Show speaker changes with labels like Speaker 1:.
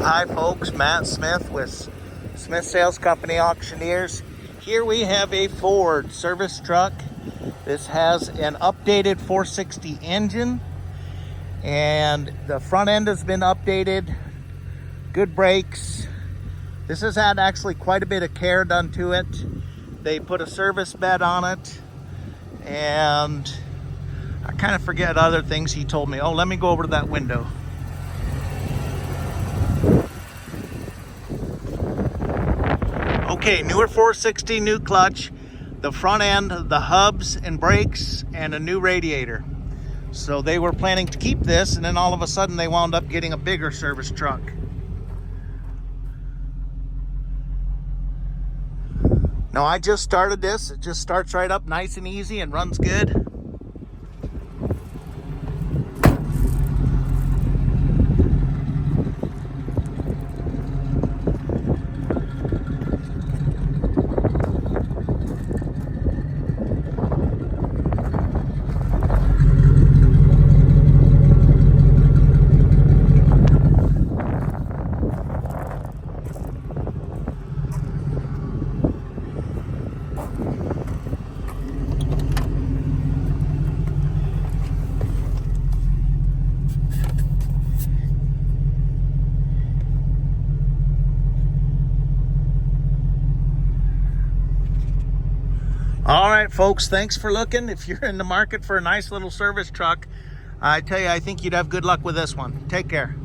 Speaker 1: Hi folks, Matt Smith with Smith Sales Company Auctioneers. Here we have a Ford service truck. This has an updated 460 engine and the front end has been updated. Good brakes. This has had actually quite a bit of care done to it. They put a service bed on it, and I kind of forget other things he told me. Oh, let me go over to that window. Okay, newer 460, new clutch, the front end, the hubs and brakes, and a new radiator. So they were planning to keep this, and then all of a sudden they wound up getting a bigger service truck. Now I just started this. It just starts right up nice and easy and runs good. All right, folks, thanks for looking. If you're in the market for a nice little service truck, I tell you, I think you'd have good luck with this one. Take care.